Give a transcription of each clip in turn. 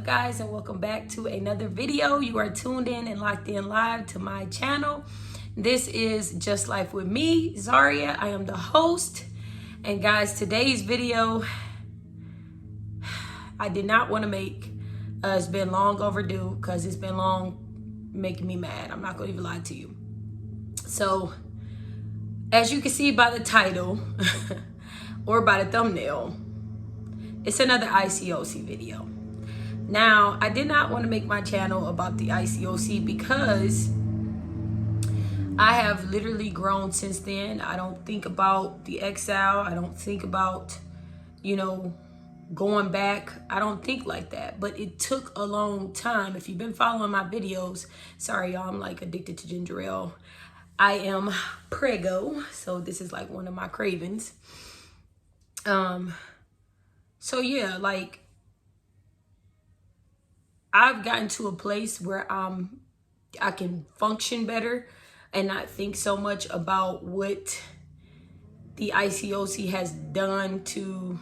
guys, and welcome back to another video. You are tuned in and locked in live to my channel. This is Just Life with me, Zaria. I am the host. And guys, today's video I did not want to make. It's been long overdue because it's been long making me mad. I'm not going to even lie to you. So as you can see by the title or by the thumbnail, it's another ICOC video. Now, I did not want to make my channel about the ICOC because I have literally grown since then. I don't think about the exile. I don't think about, going back. I don't think like that. But it took a long time. If you've been following my videos, sorry, y'all, I'm like addicted to ginger ale. I am prego, so this is like one of my cravings. So yeah, like I've gotten to a place where I can function better and not think so much about what the ICOC has done to.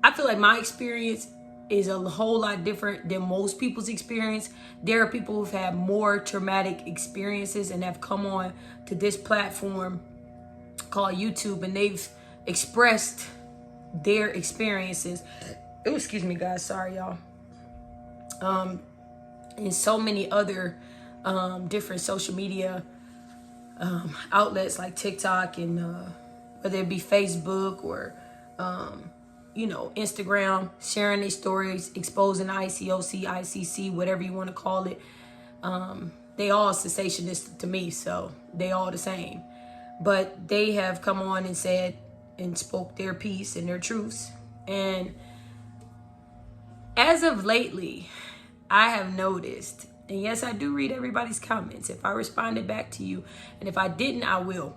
I feel like my experience is a whole lot different than most people's experience. There are people who've had more traumatic experiences and have come on to this platform called YouTube, and they've expressed their experiences. Oh, excuse me, guys. Sorry, y'all. And so many other different social media outlets like TikTok and whether it be Facebook or Instagram, sharing their stories, exposing ICOC, ICC, whatever you want to call it. They all cessationist to me, so they all the same. But they have come on and said and spoke their piece and their truths. And as of lately, I have noticed, and yes, I do read everybody's comments. If I responded back to you, and if I didn't, I will.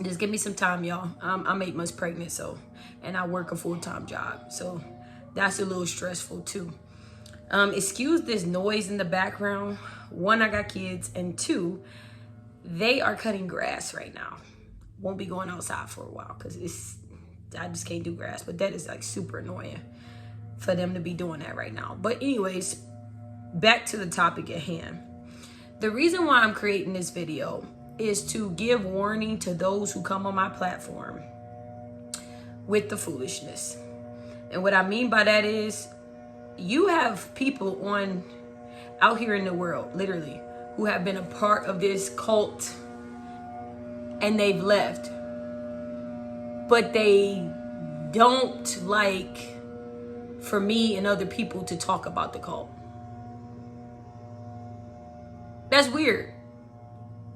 Just give me some time, y'all. I'm 8 months pregnant, and I work a full-time job, so that's a little stressful too. Excuse this noise in the background. One, I got kids, and two, they are cutting grass right now. Won't be going outside for a while because I just can't do grass, but that is like super annoying for them to be doing that right now. But anyways, back to the topic at hand. The reason why I'm creating this video is to give warning to those who come on my platform with the foolishness. And what I mean by that is you have people out here in the world, literally, who have been a part of this cult and they've left. But they don't like for me and other people to talk about the cult. That's weird.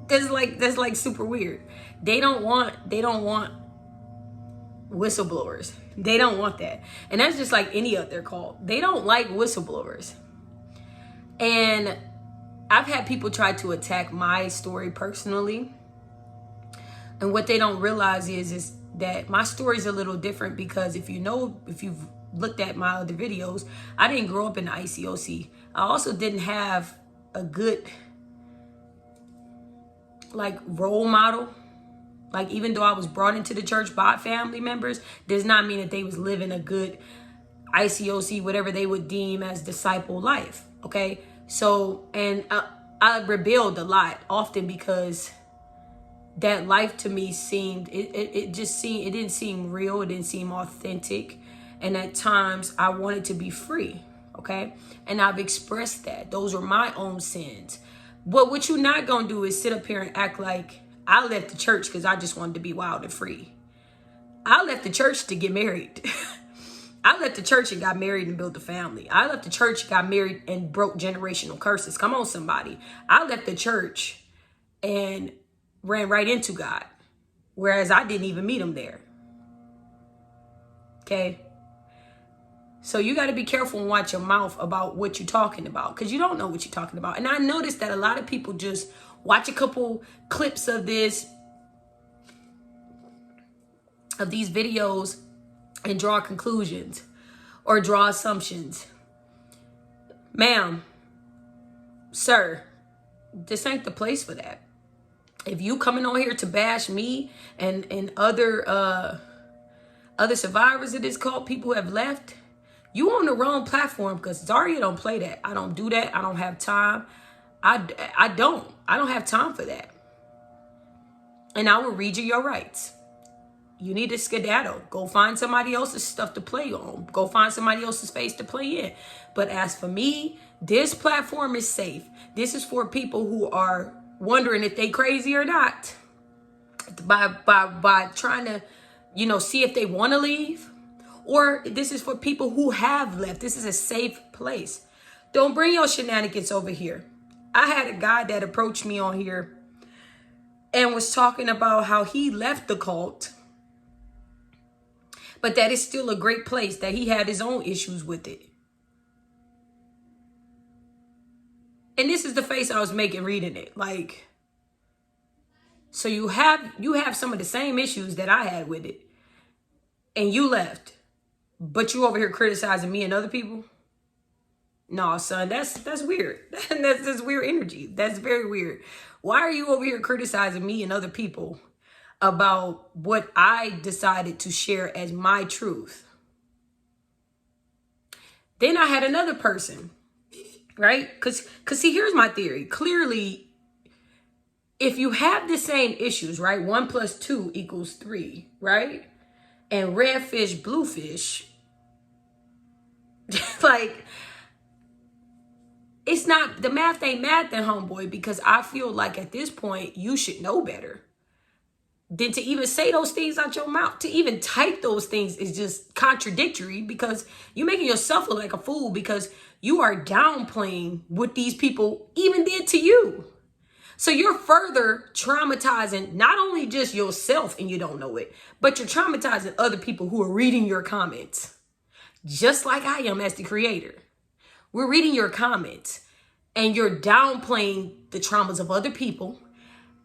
That's like super weird. They don't want whistleblowers. They don't want that. And that's just like any other cult. They don't like whistleblowers. And I've had people try to attack my story personally. And what they don't realize is that my story is a little different because if you've looked at my other videos, I didn't grow up in the ICOC. I also didn't have a good role model. Like, even though I was brought into the church by family members, does not mean that they was living a good ICOC, whatever they would deem as disciple life. Okay. So, and I rebelled a lot often because that life to me it didn't seem real. It didn't seem authentic. And at times I wanted to be free. Okay. And I've expressed that. Those were my own sins. But what you're not going to do is sit up here and act like I left the church because I just wanted to be wild and free. I left the church to get married. I left the church and got married and built a family. I left the church, got married, and broke generational curses. Come on, somebody. I left the church and ran right into God, whereas I didn't even meet him there. Okay? So you got to be careful and watch your mouth about what you're talking about, because you don't know what you're talking about. And I noticed that a lot of people just watch a couple clips of these videos and draw conclusions or draw assumptions. Ma'am, sir, this ain't the place for that. If you coming on here to bash me and other survivors of this cult, people who have left, You on the wrong platform, because Zaria don't play that. I don't do that. I don't have time. I don't have time for that. And I will read you your rights. You need to skedaddle. Go find somebody else's stuff to play on. Go find somebody else's face to play in. But as for me, this platform is safe. This is for people who are wondering if they crazy or not. By trying to, see if they want to leave. Or this is for people who have left. This is a safe place. Don't bring your shenanigans over here. I had a guy that approached me on here and was talking about how he left the cult, but that is still a great place, that he had his own issues with it. And this is the face I was making reading it. Like, so you have some of the same issues that I had with it, and you left, but you over here criticizing me and other people? No, son, that's weird. That's weird energy. That's very weird. Why are you over here criticizing me and other people about what I decided to share as my truth? Then I had another person, right? Because see, here's my theory. Clearly, if you have the same issues, right? 1 + 2 = 3, right? And red fish, blue fish, like, it's not, the math ain't math then, homeboy, because I feel like at this point, you should know better than to even say those things out your mouth. To even type those things is just contradictory, because you're making yourself look like a fool, because you are downplaying what these people even did to you. So you're further traumatizing not only just yourself and you don't know it, but you're traumatizing other people who are reading your comments. Just like I am as the creator. We're reading your comments and you're downplaying the traumas of other people,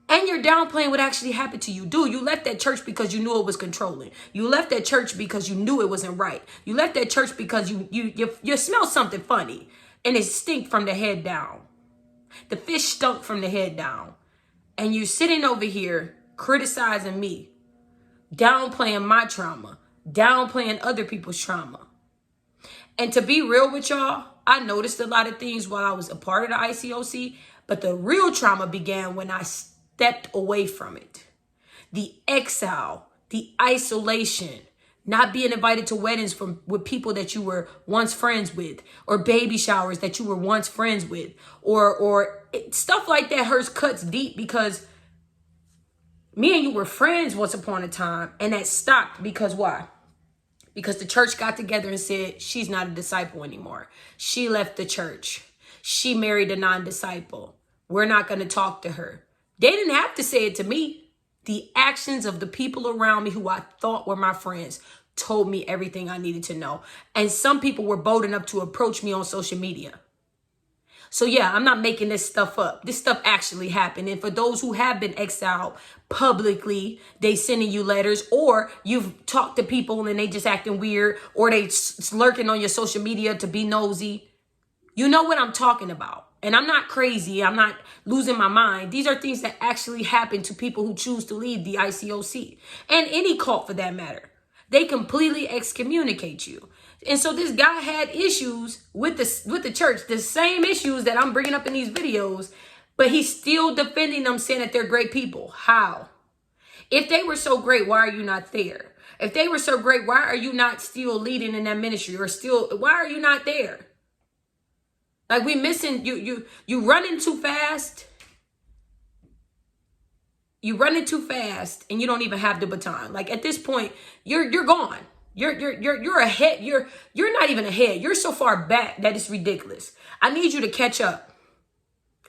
and you're downplaying what actually happened to you. Dude, you left that church because you knew it was controlling. You left that church because you knew it wasn't right. You left that church because you smell something funny, and it stinked from the head down. The fish stunk from the head down. And you're sitting over here criticizing me, downplaying my trauma, downplaying other people's trauma. And to be real with y'all, I noticed a lot of things while I was a part of the ICOC, but the real trauma began when I stepped away from it. The exile, the isolation, not being invited to weddings with people that you were once friends with, or baby showers that you were once friends with, or stuff like that cuts deep, because me and you were friends once upon a time, and that stopped because why? Because the church got together and said, she's not a disciple anymore. She left the church. She married a non-disciple. We're not going to talk to her. They didn't have to say it to me. The actions of the people around me who I thought were my friends told me everything I needed to know. And some people were bold enough to approach me on social media. So yeah, I'm not making this stuff up. This stuff actually happened. And for those who have been exiled publicly, they sending you letters, or you've talked to people and they just acting weird, or they lurking on your social media to be nosy. You know what I'm talking about. And I'm not crazy. I'm not losing my mind. These are things that actually happen to people who choose to leave the ICOC, and any cult for that matter. They completely excommunicate you. And so this guy had issues with the church, the same issues that I'm bringing up in these videos, but he's still defending them, saying that they're great people. How? If they were so great, why are you not there? If they were so great, why are you not still leading in that ministry, or why are you not there? Like, we missing, you running too fast. You running too fast, and you don't even have the baton. Like, at this point, you're gone. You're ahead. You're not even ahead. You're so far back that it's ridiculous. I need you to catch up.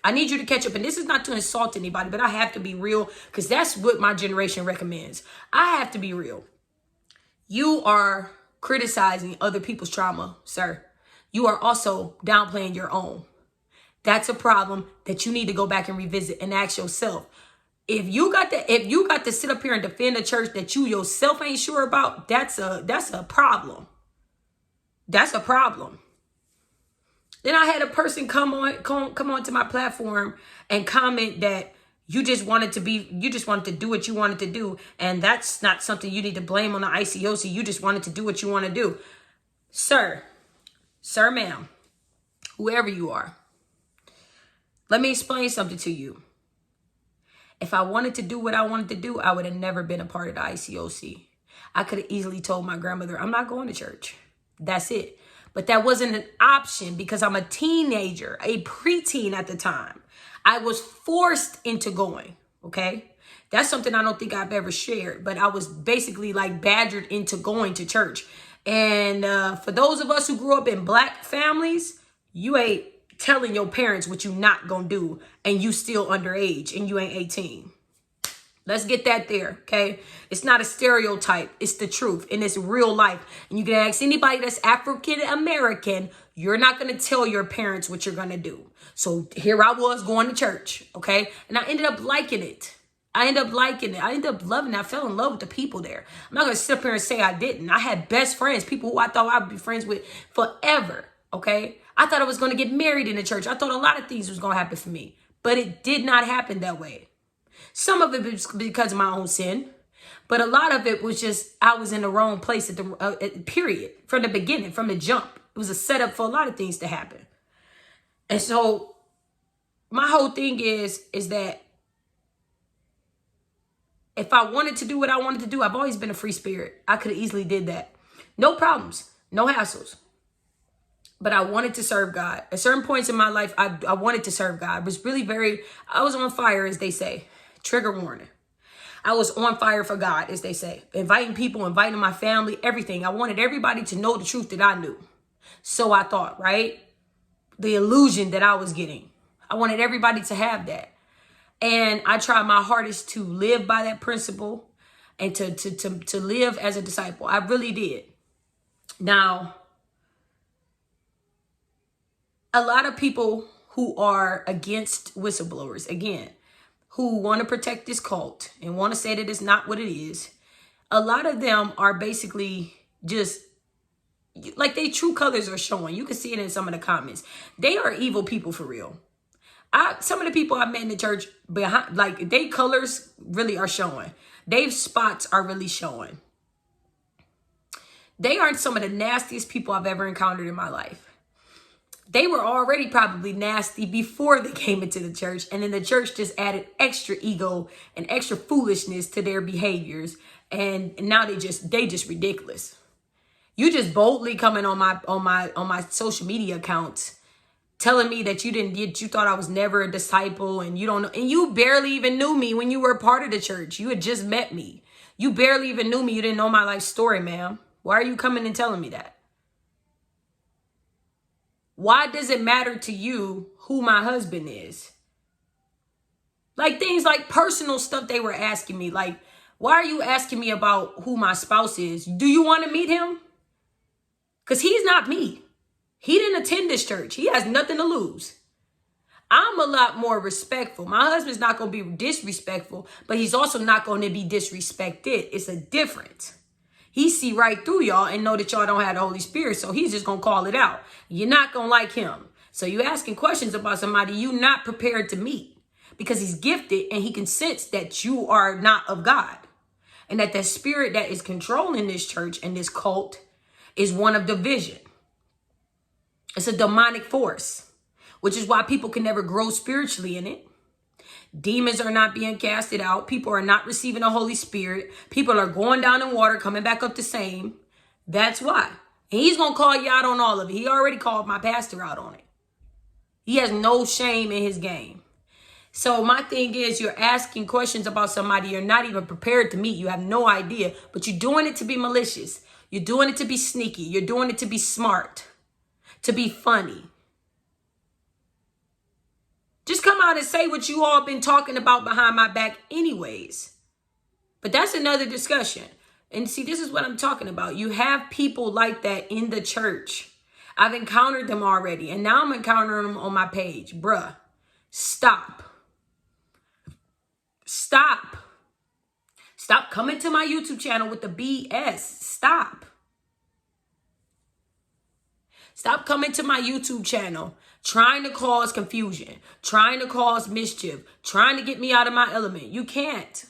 I need you to catch up. And this is not to insult anybody, but I have to be real, because that's what my generation recommends. I have to be real. You are criticizing other people's trauma, sir. You are also downplaying your own. That's a problem that you need to go back and revisit and ask yourself. If you got to sit up here and defend a church that you yourself ain't sure about, that's a problem. That's a problem. Then I had a person come onto my platform and comment that you just wanted to do what you wanted to do, and that's not something you need to blame on the ICOC. You just wanted to do what you want to do. Sir, Sir, ma'am, whoever you are, let me explain something to you. If I wanted to do what I wanted to do, I would have never been a part of the ICOC. I could have easily told my grandmother, I'm not going to church. That's it. But that wasn't an option because I'm a teenager, a preteen at the time. I was forced into going, okay? That's something I don't think I've ever shared, but I was basically like badgered into going to church. And for those of us who grew up in black families, you ain't telling your parents what you not gonna do and you still underage and you ain't 18. Let's get that there, okay? It's not a stereotype. It's the truth and it's real life. And you can ask anybody that's African American, you're not going to tell your parents what you're going to do. So here I was going to church, okay? And I ended up liking it. I ended up loving it. I fell in love with the people there. I'm not going to sit up here and say I didn't. I had best friends, people who I thought I would be friends with forever, okay? I thought I was going to get married in the church. I thought a lot of things was going to happen for me, but it did not happen that way. Some of it was because of my own sin, but a lot of it was just I was in the wrong place at the period, from the beginning, from the jump. It was a setup for a lot of things to happen. And so my whole thing is that if I wanted to do what I wanted to do, I've always been a free spirit. I could have easily did that. No problems, no hassles. But I wanted to serve God. At certain points in my life, I wanted to serve God. It was really I was on fire, as they say. Trigger warning. I was on fire for God, as they say. Inviting people, inviting my family, everything. I wanted everybody to know the truth that I knew. So I thought, right? The illusion that I was getting. I wanted everybody to have that. And I tried my hardest to live by that principle and to live as a disciple. I really did. Now, a lot of people who are against whistleblowers, again, who want to protect this cult and want to say that it's not what it is, a lot of them are basically just like their true colors are showing. You can see it in some of the comments. They are evil people for real. Some of the people I met in the church, behind, like their colors really are showing. Their spots are really showing. They aren't some of the nastiest people I've ever encountered in my life. They were already probably nasty before they came into the church. And then the church just added extra ego and extra foolishness to their behaviors. And now they just ridiculous. You just boldly coming on my social media accounts telling me that you thought I was never a disciple and you don't know, and you barely even knew me when you were a part of the church. You had just met me. You barely even knew me. You didn't know my life story, ma'am. Why are you coming and telling me that? Why does it matter to you who my husband is? Like things like personal stuff they were asking me. Like, why are you asking me about who my spouse is? Do you want to meet him? Because he's not me. He didn't attend this church. He has nothing to lose. I'm a lot more respectful. My husband's not going to be disrespectful, but he's also not going to be disrespected. It's a difference. He see right through y'all and know that y'all don't have the Holy Spirit, so he's just going to call it out. You're not going to like him. So you asking questions about somebody you not prepared to meet because he's gifted and he can sense that you are not of God. And that the spirit that is controlling this church and this cult is one of division. It's a demonic force, which is why people can never grow spiritually in it. Demons are not being casted out. People are not receiving the Holy Spirit. People are going down in water, coming back up the same. That's why. And he's going to call you out on all of it. He already called my pastor out on it. He has no shame in his game. So my thing is, you're asking questions about somebody you're not even prepared to meet. You have no idea, but you're doing it to be malicious. You're doing it to be sneaky. You're doing it to be smart, to be funny. Just come out and say what you all been talking about behind my back anyways. But that's another discussion. And see, this is what I'm talking about. You have people like that in the church. I've encountered them already. And now I'm encountering them on my page. Bruh, stop. Stop. Stop coming to my YouTube channel with the BS. Stop. Stop coming to my YouTube channel trying to cause confusion, trying to cause mischief, trying to get me out of my element. You can't.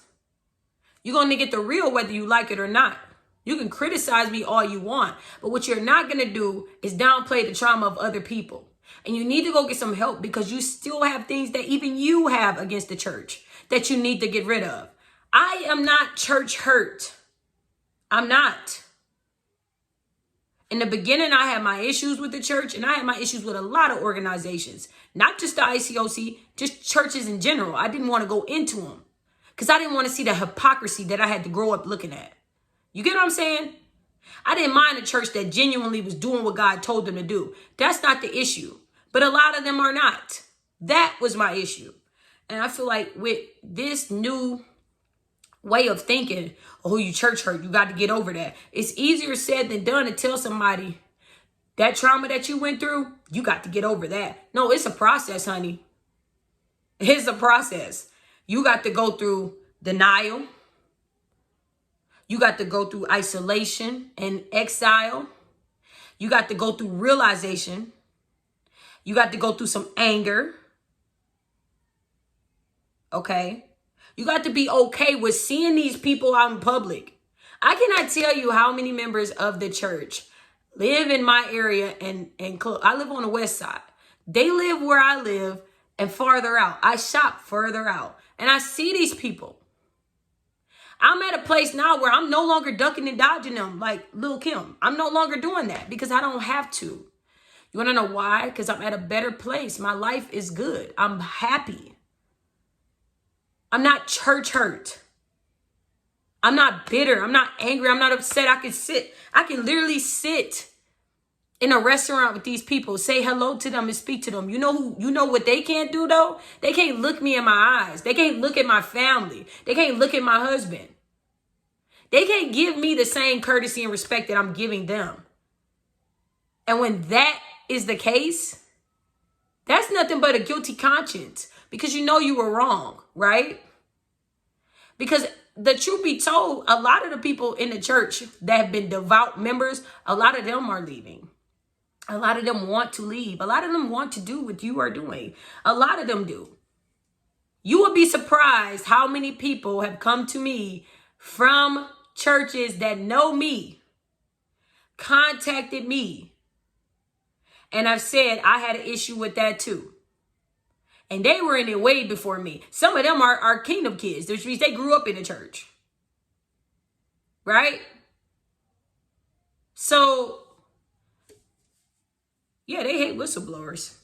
You're going to get the real whether you like it or not. You can criticize me all you want, but what you're not going to do is downplay the trauma of other people. And you need to go get some help because you still have things that even you have against the church that you need to get rid of. I am not church hurt. I'm not. In the beginning, I had my issues with the church, and I had my issues with a lot of organizations, not just the ICOC, just churches in general. I didn't want to go into them because I didn't want to see the hypocrisy that I had to grow up looking at. You get what I'm saying? I didn't mind a church that genuinely was doing what God told them to do. That's not the issue. But a lot of them are not. That was my issue. And I feel like with this new way of thinking, oh, you church hurt, you got to get over that. It's easier said than done to tell somebody that trauma that you went through, you got to get over that. No, it's a process, honey. It's a process. You got to go through denial. You got to go through isolation and exile. You got to go through realization. You got to go through some anger. Okay? You got to be okay with seeing these people out in public. I cannot tell you how many members of the church live in my area and I live on the west side. They live where I live and farther out. I shop further out. And I see these people. I'm at a place now where I'm no longer ducking and dodging them like Lil' Kim. I'm no longer doing that because I don't have to. You want to know why? Because I'm at a better place. My life is good. I'm happy. I'm not church hurt. I'm not bitter. I'm not angry. I'm not upset. I can literally sit in a restaurant with these people, say hello to them and speak to them. You know what they can't do though? They can't look me in my eyes. They can't look at my family. They can't look at my husband. They can't give me the same courtesy and respect that I'm giving them. And when that is the case, that's nothing but a guilty conscience because you know you were wrong, right? Because the truth be told, a lot of the people in the church that have been devout members, a lot of them are leaving. A lot of them want to leave. A lot of them want to do what you are doing. A lot of them do. You will be surprised how many people have come to me from churches that know me, contacted me, and I've said I had an issue with that too. And they were in it way before me. Some of them are kingdom kids, which means they grew up in the church. Right? So, yeah, they hate whistleblowers.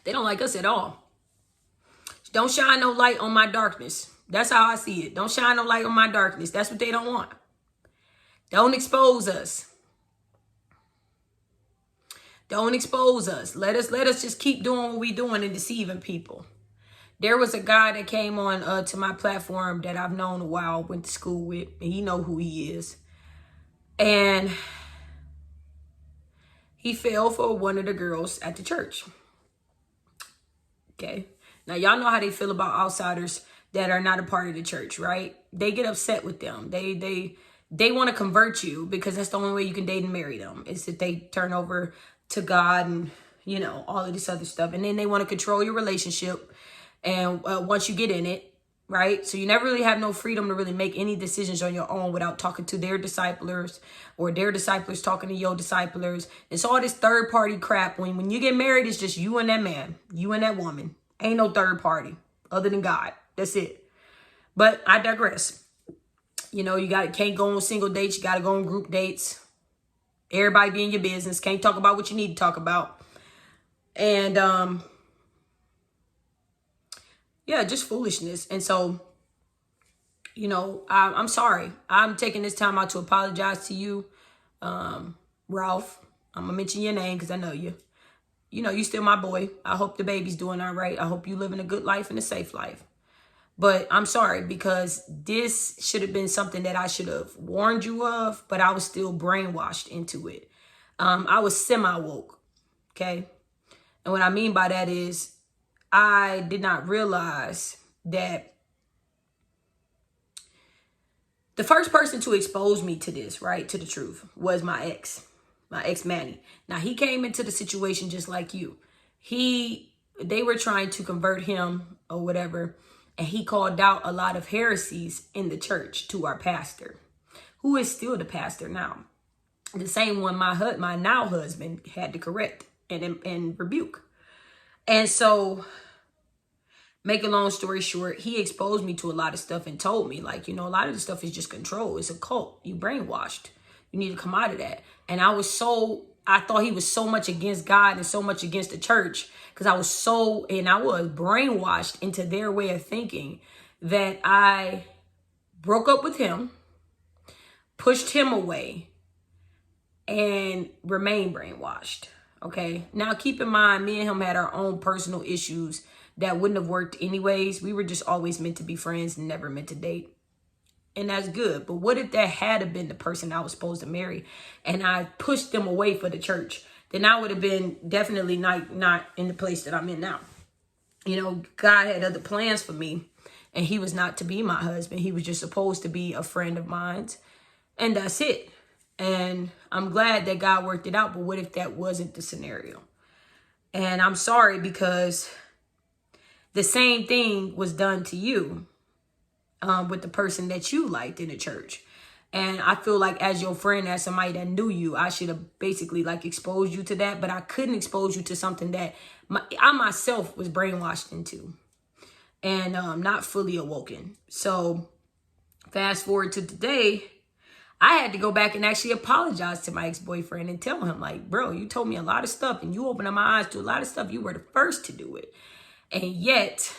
They don't like us at all. Don't shine no light on my darkness. That's how I see it. Don't shine no light on my darkness. That's what they don't want. Don't expose us. Don't expose us. Let us just keep doing what we're doing and deceiving people. There was a guy that came on to my platform that I've known a while, went to school with, and he know who he is. And he fell for one of the girls at the church. Okay. Now, y'all know how they feel about outsiders that are not a part of the church, right? They get upset with them. They want to convert you because that's the only way you can date and marry them is that they turn over to God and, all of this other stuff. And then they want to control your relationship. And once you get in it, right? So you never really have no freedom to really make any decisions on your own without talking to their disciplers or their disciplers talking to your disciplers. It's all this third party crap. When you get married, it's just you and that man, you and that woman. Ain't no third party other than God. That's it. But I digress. You can't go on single dates. You got to go on group dates. Everybody be in your business. Can't talk about what you need to talk about. And, just foolishness. And so, I'm sorry. I'm taking this time out to apologize to you, Ralph. I'm going to mention your name because I know you. You still my boy. I hope the baby's doing all right. I hope you living a good life and a safe life. But I'm sorry because this should have been something that I should have warned you of, but I was still brainwashed into it. I was semi-woke, okay? And what I mean by that is I did not realize that the first person to expose me to this, right, to the truth, was my ex Manny. Now, he came into the situation just like you. They were trying to convert him or whatever. And he called out a lot of heresies in the church to our pastor, who is still the pastor now. The same one my now husband had to correct and rebuke. And so, make a long story short, he exposed me to a lot of stuff and told me, like, a lot of the stuff is just control. It's a cult. You brainwashed. You need to come out of that. And I thought he was so much against God and so much against the church, because I was brainwashed into their way of thinking, that I broke up with him, pushed him away, and remained brainwashed. Okay. Now keep in mind, me and him had our own personal issues that wouldn't have worked anyways. We were just always meant to be friends and never meant to date. And that's good. But what if that had been the person I was supposed to marry and I pushed them away for the church? Then I would have been definitely not in the place that I'm in now. God had other plans for me, and he was not to be my husband. He was just supposed to be a friend of mine. And that's it. And I'm glad that God worked it out. But what if that wasn't the scenario? And I'm sorry, because the same thing was done to you with the person that you liked in the church. And I feel like, as your friend, as somebody that knew you, I should have basically exposed you to that. But I couldn't expose you to something that I myself was brainwashed into and not fully awoken. So fast forward to today, I had to go back and actually apologize to my ex-boyfriend and tell him, like, bro, you told me a lot of stuff and you opened up my eyes to a lot of stuff. You were the first to do it. And yet,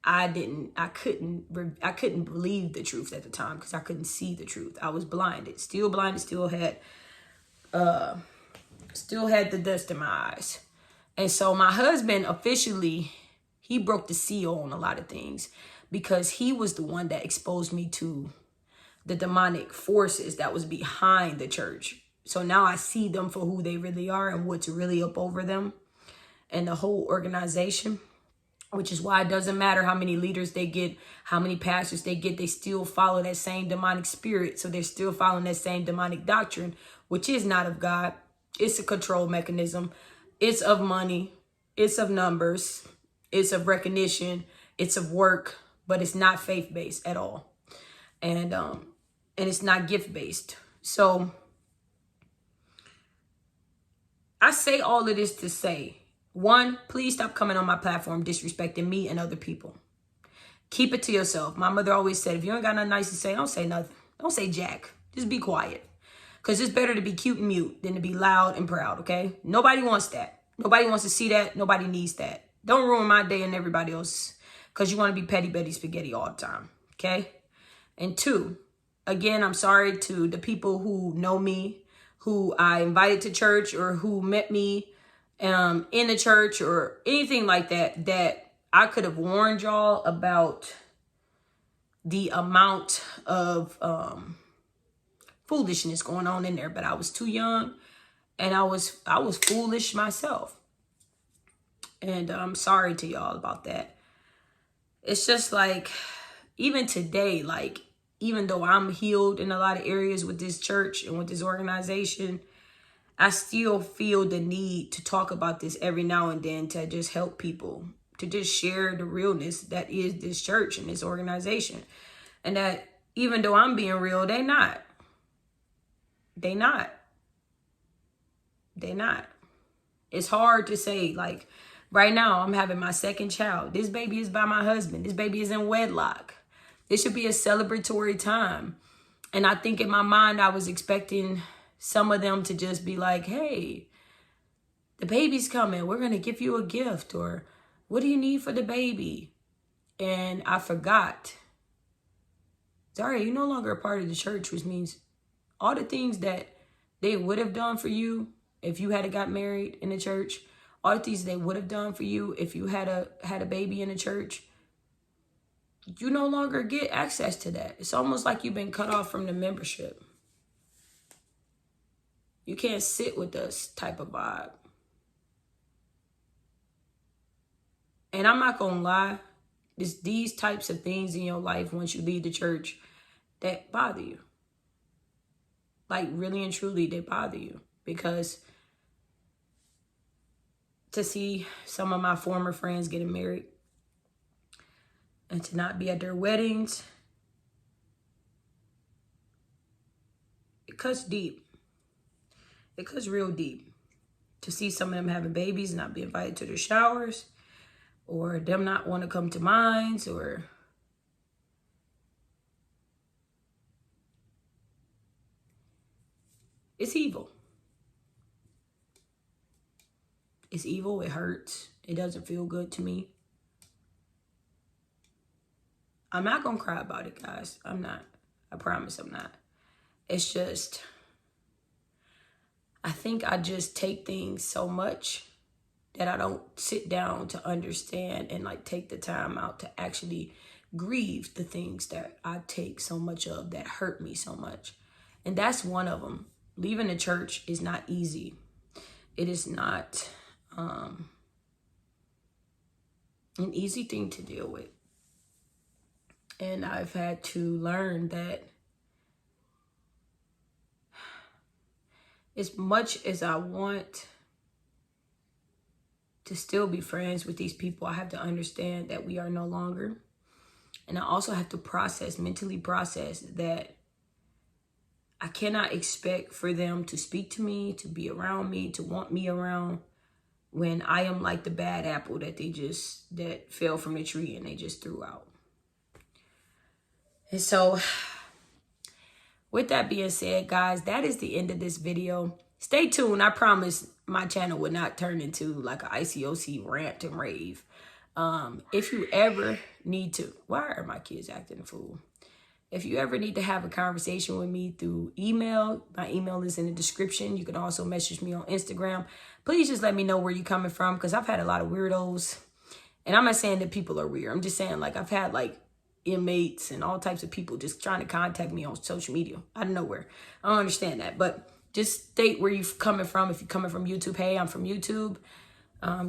I couldn't believe the truth at the time, because I couldn't see the truth. I was blinded, still had the dust in my eyes. And so my husband officially, he broke the seal on a lot of things, because he was the one that exposed me to the demonic forces that was behind the church. So now I see them for who they really are and what's really up over them and the whole organization, which is why it doesn't matter how many leaders they get, how many pastors they get, they still follow that same demonic spirit. So they're still following that same demonic doctrine, which is not of God. It's a control mechanism. It's of money. It's of numbers. It's of recognition. It's of work, but it's not faith-based at all. And it's not gift-based. So I say all of this to say, one, please stop coming on my platform disrespecting me and other people. Keep it to yourself. My mother always said, if you ain't got nothing nice to say, don't say nothing. Don't say jack. Just be quiet. Because it's better to be cute and mute than to be loud and proud, okay? Nobody wants that. Nobody wants to see that. Nobody needs that. Don't ruin my day and everybody else's, because you want to be petty Betty spaghetti all the time, okay? And two, again, I'm sorry to the people who know me, who I invited to church, or who met me in the church or anything like that, that I could have warned y'all about the amount of foolishness going on in there. But I was too young, and I was foolish myself. And I'm sorry to y'all about that. It's just like, even today, like, even though I'm healed in a lot of areas with this church and with this organization, I still feel the need to talk about this every now and then, to just help people, to just share the realness that is this church and this organization. And that even though I'm being real, they not. It's hard to say, like, right now I'm having my second child. This baby is by my husband. This baby is in wedlock. This should be a celebratory time. And I think in my mind, I was expecting some of them to just be like, hey, the baby's coming. We're going to give you a gift. Or what do you need for the baby? And I forgot. Sorry, you're no longer a part of the church, which means all the things that they would have done for you if you had got married in the church, all the things they would have done for you if you had a baby in the church, you no longer get access to that. It's almost like you've been cut off from the membership. You can't sit with us type of vibe. And I'm not going to lie, it's these types of things in your life once you leave the church that bother you. Like, really and truly, they bother you. Because to see some of my former friends getting married and to not be at their weddings. It cuts deep. It cuts real deep. To see some of them having babies and not be invited to their showers, or them not want to come to mines, or it's evil. It's evil. It hurts. It doesn't feel good to me. I'm not going to cry about it, guys. I'm not. I promise I'm not. It's just, I think I just take things so much that I don't sit down to understand and like take the time out to actually grieve the things that I take so much of that hurt me so much. And that's one of them. Leaving the church is not easy. It is not an easy thing to deal with. And I've had to learn that as much as I want to still be friends with these people, I have to understand that we are no longer. And I also have to mentally process that I cannot expect for them to speak to me, to be around me, to want me around, when I am like the bad apple that fell from the tree and they just threw out. And so, with that being said, guys, that is the end of this video. Stay tuned. I promise my channel would not turn into like an ICOC rant and rave. If you ever need to, why are my kids acting a fool? If you ever need to have a conversation with me through email, my email is in the description. You can also message me on Instagram. Please just let me know where you're coming from, because I've had a lot of weirdos. And I'm not saying that people are weird. I'm just saying, like, I've had like inmates and all types of people just trying to contact me on social media out of nowhere. I don't understand that, but just state where you're coming from. If you're coming from YouTube, hey, I'm from YouTube.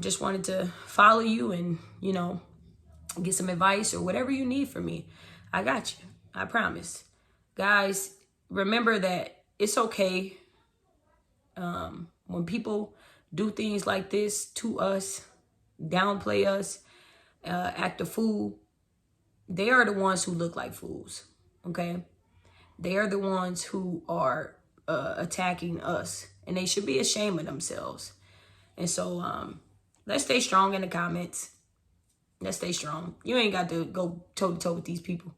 Just wanted to follow you and, you know, get some advice or whatever you need from me. I got you. I promise. Guys, remember that it's okay when people do things like this to us, downplay us, act a fool. They are the ones who look like fools, okay? They are the ones who are attacking us, and they should be ashamed of themselves. And so let's stay strong in the comments. Let's stay strong. You ain't got to go toe-to-toe with these people,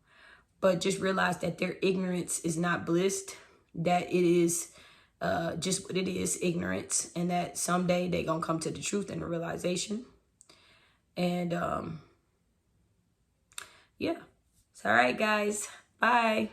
but just realize that their ignorance is not bliss, that it is just what it is, ignorance, and that someday they gonna come to the truth and the realization. And yeah, it's all right, guys. Bye.